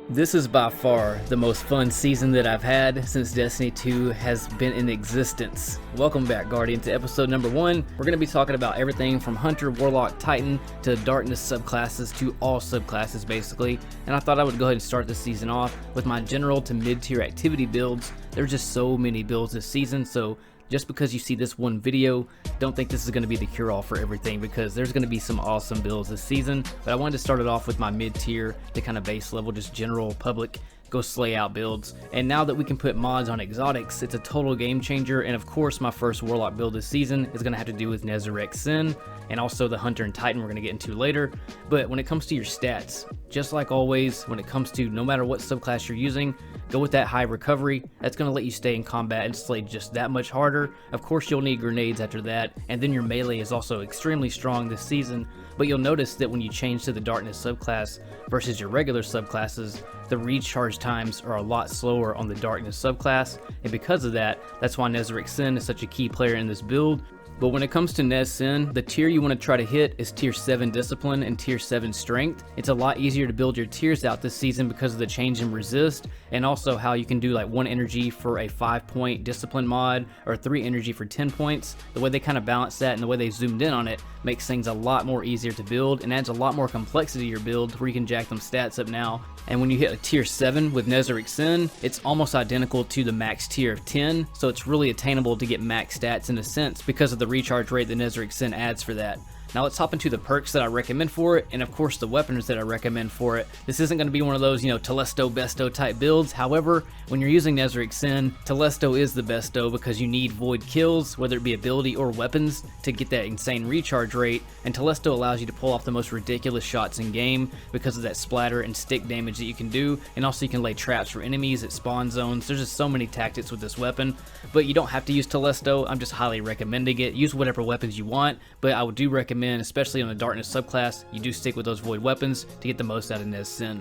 This is by far the most fun season that I've had since Destiny 2 has been in existence. Welcome back, Guardian, to episode number 1. We're going to be talking about everything from Hunter, Warlock, Titan, to Darkness subclasses, to all subclasses basically. And I thought I would go ahead and start this season off with my general to mid-tier activity builds. There's just so many builds this season, so just because you see this one video, don't think this is going to be the cure-all for everything, because there's going to be some awesome builds this season. But I wanted to start it off with my mid-tier to kind of base level, just general public go slay out builds. And now that we can put mods on exotics, it's a total game changer. And of course, my first Warlock build this season is going to have to do with Nezarec Sin, and also the Hunter and Titan we're going to get into later. But when it comes to your stats, just like always, when it comes to no matter what subclass you're using, go with that high recovery. That's going to let you stay in combat and slay just that much harder. Of course, you'll need grenades after that, and then your melee is also extremely strong this season. But you'll notice that when you change to the Darkness subclass versus your regular subclasses, the recharge times are a lot slower on the Darkness subclass, and because of that, that's why Nezarec Sin is such a key player in this build. But when it comes to Nez Sin, the tier you want to try to hit is tier 7 Discipline and tier 7 Strength. It's a lot easier to build your tiers out this season because of the change in resist, and also how you can do like 1 energy for a 5-point Discipline mod, or 3 energy for 10 points. The way they kind of balance that and the way they zoomed in on it makes things a lot more easier to build and adds a lot more complexity to your build, where you can jack them stats up now. And when you hit a tier 7 with Nezarec Sin, it's almost identical to the max tier of 10, so it's really attainable to get max stats in a sense because of the recharge rate that Nezarec Sin adds for that. Now let's hop into the perks that I recommend for it, and of course the weapons that I recommend for it. This isn't going to be one of those, Telesto Besto type builds. However, when you're using Nezarec Sin, Telesto is the besto because you need void kills, whether it be ability or weapons, to get that insane recharge rate, and Telesto allows you to pull off the most ridiculous shots in game because of that splatter and stick damage that you can do, and also you can lay traps for enemies at spawn zones. There's just so many tactics with this weapon, but you don't have to use Telesto. I'm just highly recommending it. Use whatever weapons you want, but I do recommend, especially on the Darkness subclass, you do stick with those void weapons to get the most out of Nez Sin.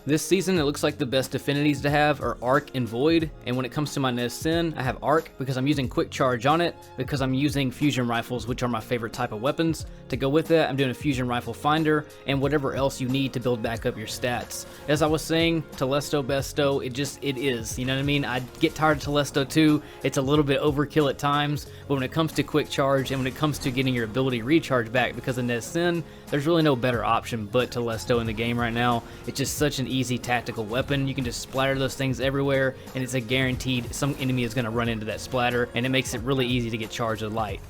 This season, it looks like the best affinities to have are Arc and Void, and when it comes to my Nez Sin, I have Arc because I'm using Quick Charge on it, because I'm using Fusion Rifles, which are my favorite type of weapons. To go with that, I'm doing a Fusion Rifle Finder, and whatever else you need to build back up your stats. As I was saying, Telesto Besto, it is, you know what I mean? I get tired of Telesto too. It's a little bit overkill at times, but when it comes to Quick Charge, and when it comes to getting your ability recharge back because of Nez Sin, there's really no better option but Telesto in the game right now. It's just such an easy tactical weapon. You can just splatter those things everywhere, and it's a guaranteed some enemy is going to run into that splatter, and it makes it really easy to get charged with light.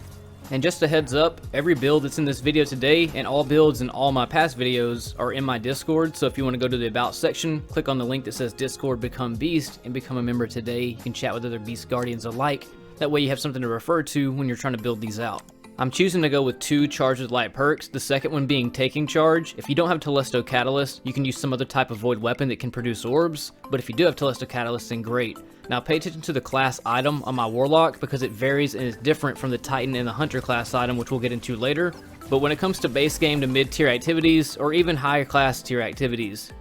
And just a heads up, every build that's in this video today and all builds in all my past videos are in my Discord, so if you want to go to the About section, click on the link that says Discord Become Beast and become a member today. You can chat with other Beast Guardians alike. That way you have something to refer to when you're trying to build these out. I'm choosing to go with 2 Charge with Light perks, the second one being Taking Charge. If you don't have Telesto Catalyst, you can use some other type of void weapon that can produce orbs, but if you do have Telesto Catalyst, then great. Now pay attention to the class item on my Warlock because it varies and is different from the Titan and the Hunter class item, which we'll get into later. But when it comes to base game to mid-tier activities, or even higher class tier activities,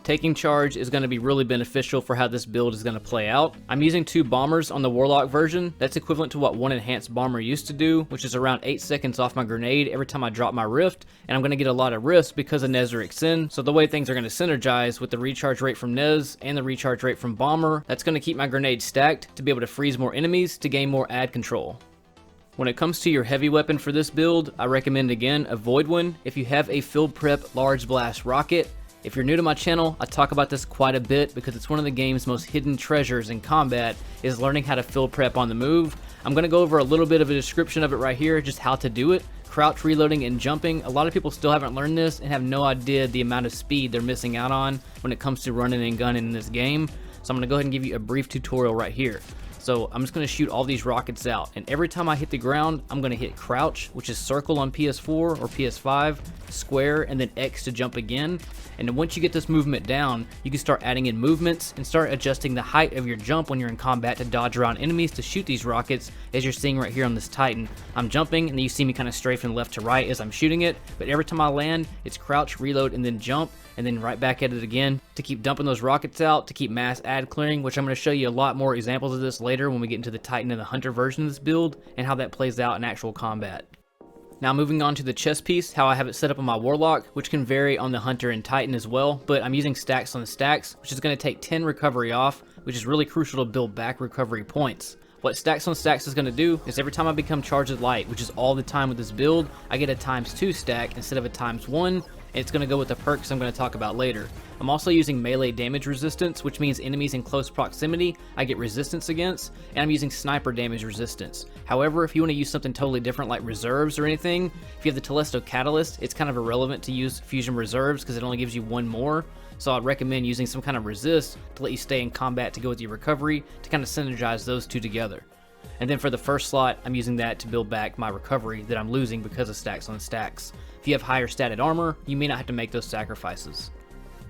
Taking Charge is going to be really beneficial for how this build is going to play out. I'm using 2 bombers on the Warlock version. That's equivalent to what 1 enhanced bomber used to do, which is around 8 seconds off my grenade every time I drop my rift, and I'm going to get a lot of rifts because of Nezarec Sin. So the way things are going to synergize with the recharge rate from Nez and the recharge rate from bomber, that's going to keep my grenade stacked to be able to freeze more enemies to gain more ad control. When it comes to your heavy weapon for this build, I recommend again a void one. If you have a field prep large blast rocket, if you're new to my channel, I talk about this quite a bit because it's one of the game's most hidden treasures in combat, is learning how to field prep on the move. I'm going to go over a little bit of a description of it right here, just how to do it. Crouch, reloading, and jumping. A lot of people still haven't learned this and have no idea the amount of speed they're missing out on when it comes to running and gunning in this game. So I'm going to go ahead and give you a brief tutorial right here. So I'm just going to shoot all these rockets out, and every time I hit the ground, I'm going to hit crouch, which is circle on PS4 or PS5, square, and then X to jump again. And then once you get this movement down, you can start adding in movements and start adjusting the height of your jump when you're in combat to dodge around enemies to shoot these rockets, as you're seeing right here on this Titan. I'm jumping, and then you see me kind of strafing left to right as I'm shooting it, but every time I land, it's crouch, reload, and then jump, and then right back at it again to keep dumping those rockets out, to keep mass ad clearing, which I'm going to show you a lot more examples of this later when we get into the Titan and the Hunter version of this build and how that plays out in actual combat. Now moving on to the chest piece, how I have it set up on my Warlock, which can vary on the Hunter and Titan as well, but I'm using stacks on stacks, which is going to take 10 recovery off, which is really crucial to build back recovery points. What stacks on stacks is going to do is every time I become charged with light, which is all the time with this build, I get a ×2 stack instead of a ×1, and it's going to go with the perks I'm going to talk about later. I'm also using melee damage resistance, which means enemies in close proximity I get resistance against, and I'm using sniper damage resistance. However, if you want to use something totally different like reserves or anything, if you have the Telesto Catalyst, it's kind of irrelevant to use fusion reserves because it only gives you one more. So I'd recommend using some kind of resist to let you stay in combat to go with your recovery to kind of synergize those two together. And then for the first slot, I'm using that to build back my recovery that I'm losing because of stacks on stacks. If you have higher statted armor, you may not have to make those sacrifices.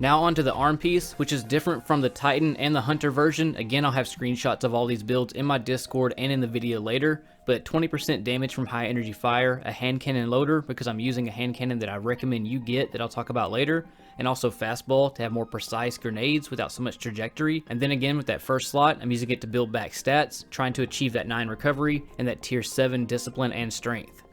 Now onto the arm piece, which is different from the Titan and the Hunter version. Again, I'll have screenshots of all these builds in my Discord and in the video later, but 20% damage from high energy fire, a hand cannon loader because I'm using a hand cannon that I recommend you get that I'll talk about later, and also fastball to have more precise grenades without so much trajectory. And then again with that first slot, I'm using it to build back stats, trying to achieve that 9 recovery and that tier 7 discipline and strength.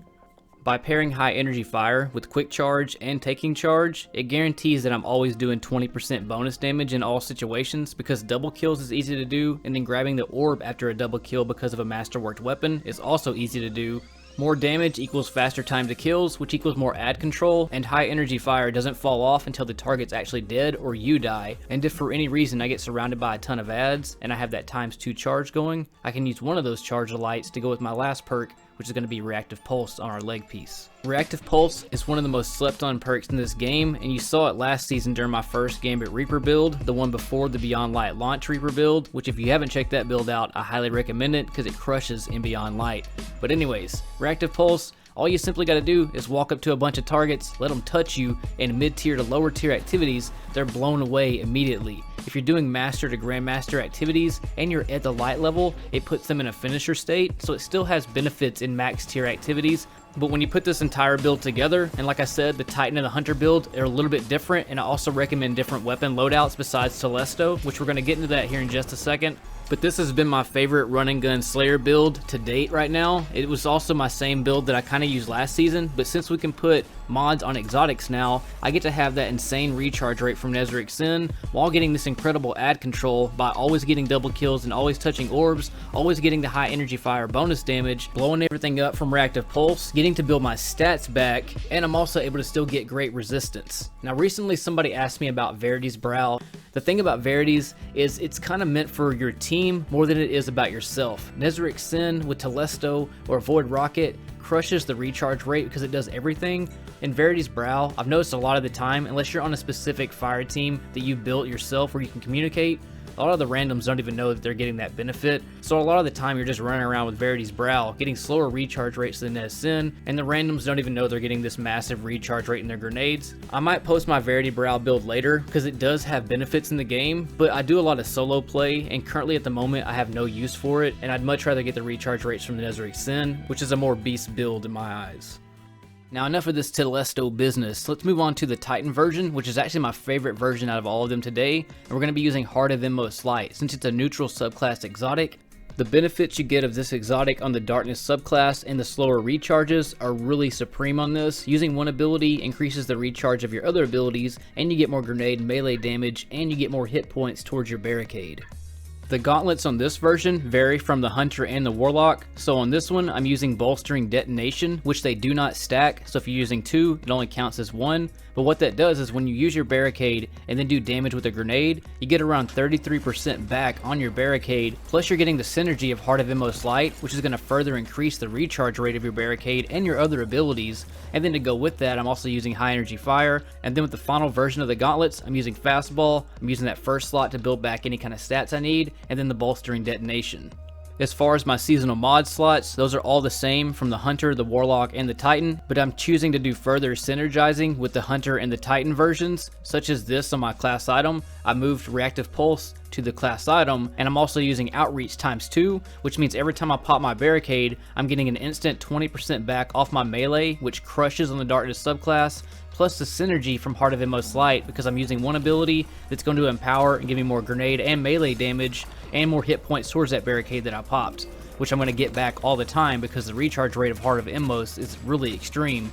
By pairing high energy fire with quick charge and taking charge, it guarantees that I'm always doing 20% bonus damage in all situations because double kills is easy to do, and then grabbing the orb after a double kill because of a masterworked weapon is also easy to do. More damage equals faster time to kills, which equals more ad control, and high energy fire doesn't fall off until the target's actually dead or you die. And if for any reason I get surrounded by a ton of ads and I have that ×2 charge going, I can use one of those charge lights to go with my last perk, which is going to be Reactive Pulse on our leg piece. Reactive Pulse is one of the most slept on perks in this game, and you saw it last season during my first Gambit Reaper build, the one before the Beyond Light launch Reaper build, which if you haven't checked that build out, I highly recommend it because it crushes in Beyond Light. But anyways, Reactive Pulse, all you simply got to do is walk up to a bunch of targets, let them touch you, and mid-tier to lower tier activities, they're blown away immediately. If you're doing master to grandmaster activities and you're at the light level, it puts them in a finisher state, so it still has benefits in max tier activities. But when you put this entire build together, and like I said, the Titan and the Hunter build are a little bit different, and I also recommend different weapon loadouts besides Telesto, which we're going to get into that here in just a second. But this has been my favorite run and gun Slayer build to date right now. It was also my same build that I kind of used last season, but since we can put mods on exotics now, I get to have that insane recharge rate from Nezarec Sin while getting this incredible ad control by always getting double kills and always touching orbs, always getting the high energy fire bonus damage, blowing everything up from Reactive Pulse, getting to build my stats back, and I'm also able to still get great resistance. Now recently somebody asked me about Verity's Brow. The thing about Verity's is it's kind of meant for your team more than it is about yourself. Nezarec Sin with Telesto or Void Rocket crushes the recharge rate because it does everything. In Verity's Brow, I've noticed a lot of the time, unless you're on a specific fire team that you built yourself where you can communicate, a lot of the randoms don't even know that they're getting that benefit. So a lot of the time you're just running around with Verity's Brow, getting slower recharge rates than Nez Sin, and the randoms don't even know they're getting this massive recharge rate in their grenades. I might post my Verity Brow build later because it does have benefits in the game, but I do a lot of solo play, and currently at the moment I have no use for it, and I'd much rather get the recharge rates from the Nezarec Sin, which is a more beast build in my eyes. Now enough of this Telesto business, let's move on to the Titan version, which is actually my favorite version out of all of them today, and we're going to be using Heart of Inmost Light since it's a neutral subclass exotic. The benefits you get of this exotic on the Darkness subclass and the slower recharges are really supreme on this. Using one ability increases the recharge of your other abilities, and you get more grenade and melee damage, and you get more hit points towards your barricade. The gauntlets on this version vary from the Hunter and the Warlock, so on this one I'm using Bolstering Detonation, which they do not stack, so if you're using 2, it only counts as 1, but what that does is when you use your barricade and then do damage with a grenade, you get around 33% back on your barricade, plus you're getting the synergy of Heart of Inmost Light, which is going to further increase the recharge rate of your barricade and your other abilities, and then to go with that I'm also using High Energy Fire, and then with the final version of the gauntlets I'm using Fastball, I'm using that first slot to build back any kind of stats I need, and then the Bolstering Detonation. As far as my seasonal mod slots, those are all the same from the Hunter, the Warlock, and the Titan, but I'm choosing to do further synergizing with the Hunter and the Titan versions, such as this on my class item. I moved Reactive Pulse to the class item, and I'm also using Outreach ×2, which means every time I pop my barricade, I'm getting an instant 20% back off my melee, which crushes on the Darkness subclass, plus the synergy from Heart of Inmost Light because I'm using one ability that's going to empower and give me more grenade and melee damage and more hit points towards that barricade that I popped. which I'm going to get back all the time because the recharge rate of Heart of Immos is really extreme.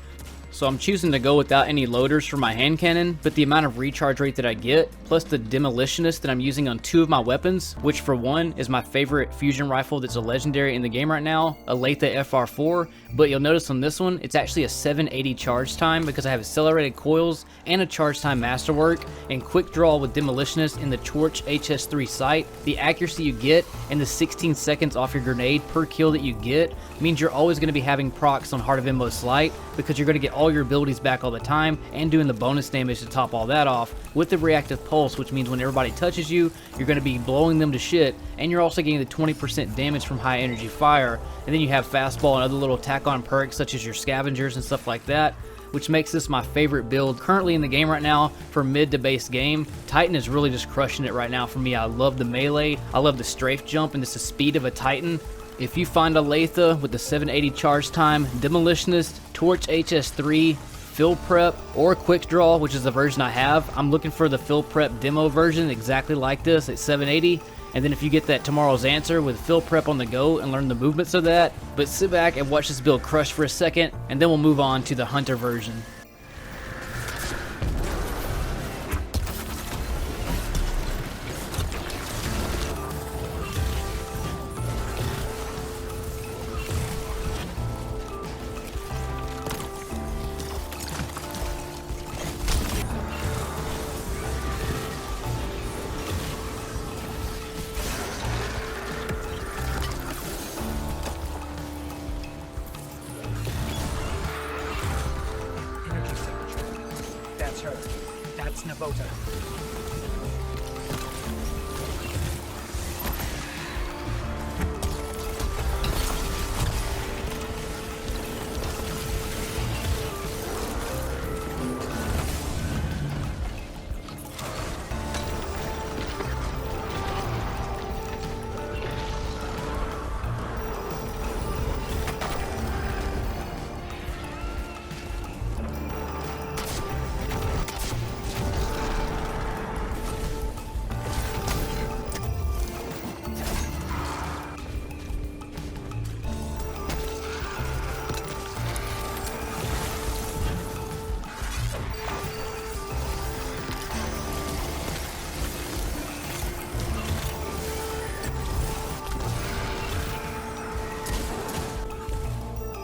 So I'm choosing to go without any loaders for my hand cannon, but the amount of recharge rate that I get, plus the Demolitionist that I'm using on 2 of my weapons, which for one is my favorite fusion rifle that's a legendary in the game right now, a Aletha FR4, but you'll notice on this one, it's actually a 780 charge time because I have accelerated coils and a charge time masterwork, and quick draw with Demolitionist in the Torch HS3 sight. The accuracy you get and the 16 seconds off your grenade per kill that you get means you're always going to be having procs on Heart of Immos Light because you're going to get all your abilities back all the time and doing the bonus damage to top all that off with the Reactive Pulse, which means when everybody touches you, you're going to be blowing them to shit, and you're also getting the 20% damage from high energy fire. And then you have fastball and other little tack on perks such as your scavengers and stuff like that, which makes this my favorite build currently in the game right now for mid to base game. Titan is really just crushing it right now for me. I love the melee, I love the strafe jump, and just the speed of a Titan. If you find a Aletha with the 780 charge time, Demolitionist, Torch HS3, Fill Prep, or Quick Draw, which is the version I have, I'm looking for the Fill Prep demo version exactly like this at 780. And then if you get that Tomorrow's Answer with Fill Prep on the go and learn the movements of that. But sit back and watch this build crush for a second, and then we'll move on to the Hunter version. That's her. That's Navota.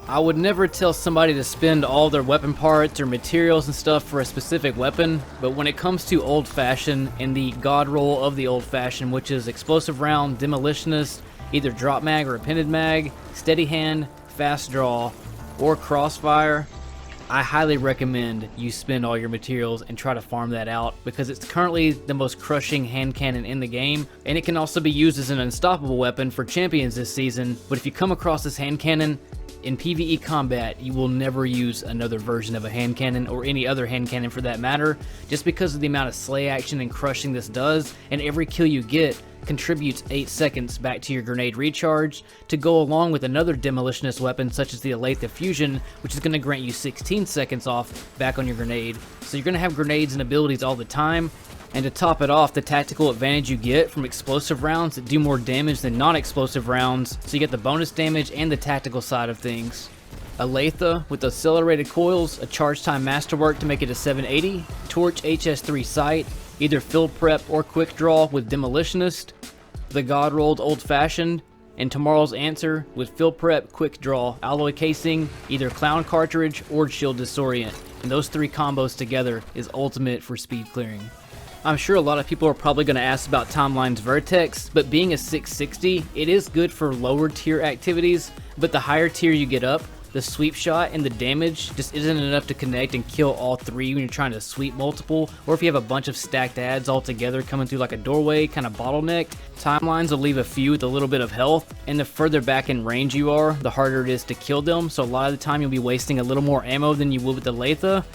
I would never tell somebody to spend all their weapon parts or materials and stuff for a specific weapon, but when it comes to Old Fashioned and the god roll of the Old Fashioned, which is explosive round, demolitionist, either drop mag or appended mag, steady hand, fast draw, or crossfire, I highly recommend you spend all your materials and try to farm that out because it's currently the most crushing hand cannon in the game, and it can also be used as an unstoppable weapon for champions this season. But if you come across this hand cannon in PvE combat, you will never use another version of a hand cannon or any other hand cannon for that matter, just because of the amount of slay action and crushing this does, and every kill you get contributes 8 seconds back to your grenade recharge to go along with another demolitionist weapon such as the Aletha Fusion, which is going to grant you 16 seconds off back on your grenade. So you're going to have grenades and abilities all the time. And to top it off, the tactical advantage you get from explosive rounds that do more damage than non-explosive rounds, so you get the bonus damage and the tactical side of things. Aletha with accelerated coils, a charge time masterwork to make it a 780, Torch HS3 sight, either fill prep or quick draw with demolitionist, the god rolled Old Fashioned, and Tomorrow's Answer with fill prep, quick draw, alloy casing, either clown cartridge or shield disorient. And those 3 combos together is ultimate for speed clearing. I'm sure a lot of people are probably going to ask about Timeline's Vertex, but being a 660, it is good for lower tier activities, but the higher tier you get up, the sweep shot and the damage just isn't enough to connect and kill all 3 when you're trying to sweep multiple, or if you have a bunch of stacked adds all together coming through like a doorway, kind of bottlenecked. Timelines will leave a few with a little bit of health, and the further back in range you are, the harder it is to kill them, so a lot of the time you'll be wasting a little more ammo than you would with the Aletha.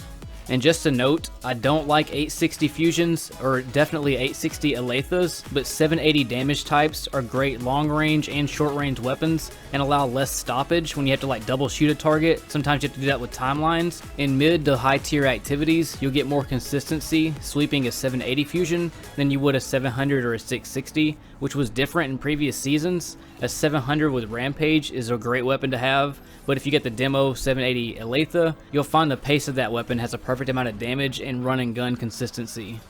And just a note, I don't like 860 fusions, or definitely 860 Alethas, but 780 damage types are great long range and short range weapons and allow less stoppage when you have to like double shoot a target. Sometimes you have to do that with timelines. In mid to high tier activities, you'll get more consistency sweeping a 780 fusion than you would a 700 or a 660, which was different in previous seasons. A 700 with Rampage is a great weapon to have, but if you get the demo 780 Aletha, you'll find the pace of that weapon has a perfect amount of damage and run and gun consistency.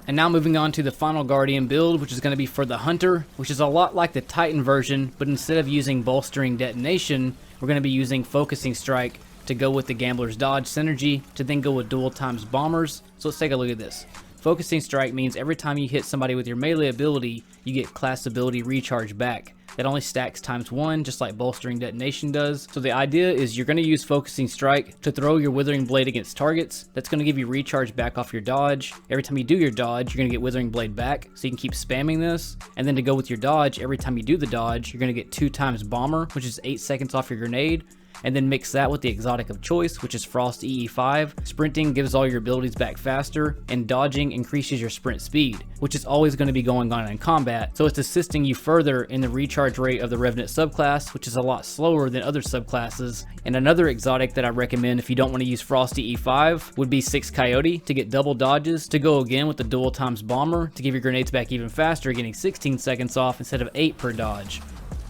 And now moving on to the final Guardian build, which is going to be for the Hunter, which is a lot like the Titan version, but instead of using bolstering detonation, we're going to be using focusing strike to go with the Gambler's Dodge synergy, to then go with dual times bombers. So let's take a look at this. Focusing strike means every time you hit somebody with your melee ability, you get class ability recharge back. That only stacks ×1, just like bolstering detonation does. So the idea is you're going to use focusing strike to throw your withering blade against targets. That's going to give you recharge back off your dodge. Every time you do your dodge, you're going to get withering blade back, so you can keep spamming this. And then to go with your dodge, every time you do the dodge, you're going to get 2 times bomber, which is 8 seconds off your grenade. And then mix that with the exotic of choice, which is Frost EE5. Sprinting gives all your abilities back faster, and dodging increases your sprint speed, which is always going to be going on in combat, so it's assisting you further in the recharge rate of the Revenant subclass, which is a lot slower than other subclasses. And another exotic that I recommend if you don't want to use Frost EE5 would be 6 Coyote to get double dodges, to go again with the dual times bomber to give your grenades back even faster, getting 16 seconds off instead of 8 per dodge.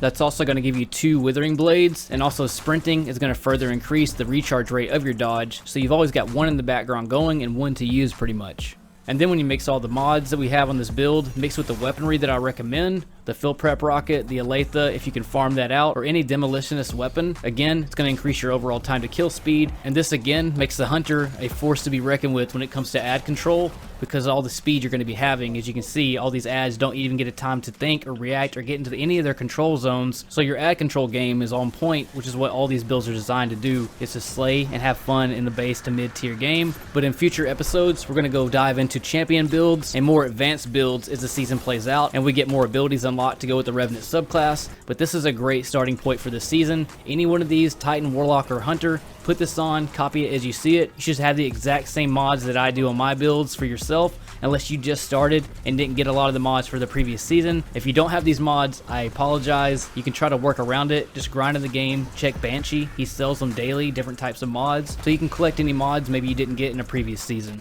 That's also going to give you 2 withering blades, and also sprinting is going to further increase the recharge rate of your dodge, so you've always got one in the background going and one to use pretty much. And then when you mix all the mods that we have on this build, mixed with the weaponry that I recommend, the Fill Prep Rocket, the Aletha, if you can farm that out, or any demolitionist weapon, again, it's going to increase your overall time to kill speed. And this again makes the Hunter a force to be reckoned with when it comes to ad control, because all the speed you're going to be having. As you can see, all these ads don't even get a time to think or react or get into any of their control zones, so your ad control game is on point, which is what all these builds are designed to do, is to slay and have fun in the base to mid-tier game. But in future episodes, we're going to go dive into champion builds and more advanced builds as the season plays out, and we get more abilities unlocked to go with the Revenant subclass. But this is a great starting point for the season. Any one of these, Titan, Warlock, or Hunter, put this on, copy it as you see it. You should have the exact same mods that I do on my builds for yourself, unless you just started and didn't get a lot of the mods for the previous season. If you don't have these mods, I apologize. You can try to work around it. Just grind in the game, check Banshee. He sells them daily, different types of mods, so you can collect any mods maybe you didn't get in a previous season.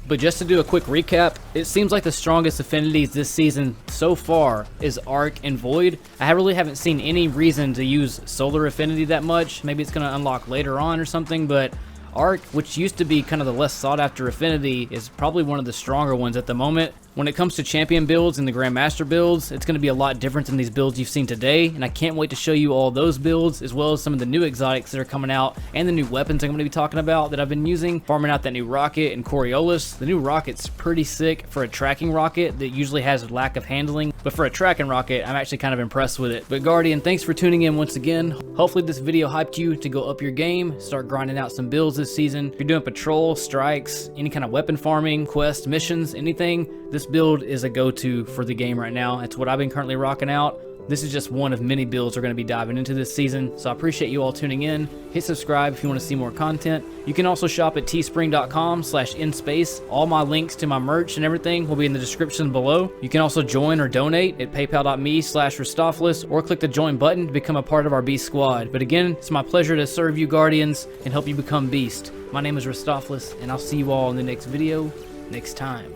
But just to do a quick recap, it seems like the strongest affinities this season so far is Arc and Void. I really haven't seen any reason to use Solar affinity that much. Maybe it's going to unlock later on or something, but Arc, which used to be kind of the less sought after affinity, is probably one of the stronger ones at the moment. When it comes to champion builds and the Grandmaster builds, it's going to be a lot different than these builds you've seen today, and I can't wait to show you all those builds, as well as some of the new exotics that are coming out, and the new weapons I'm going to be talking about that I've been using, farming out that new rocket and Coriolis. The new rocket's pretty sick for a tracking rocket that usually has a lack of handling, but for a tracking rocket, I'm actually kind of impressed with it. But Guardian, thanks for tuning in once again. Hopefully this video hyped you to go up your game, start grinding out some builds this season. If you're doing patrol, strikes, any kind of weapon farming, quest, missions, anything, this build is a go-to for the game right now. It's what I've been currently rocking out. This is just one of many builds we're going to be diving into this season, so I appreciate you all tuning in. Hit subscribe if you want to see more content. You can also shop at teespring.com/inspace. All my links to my merch and everything will be in the description below. You can also join or donate at paypal.me/Rustopholis, or click the join button to become a part of our Beast Squad. But again, it's my pleasure to serve you Guardians and help you become Beast. My name is Rustopholis, and I'll see you all in the next video next time.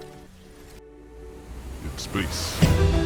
In space.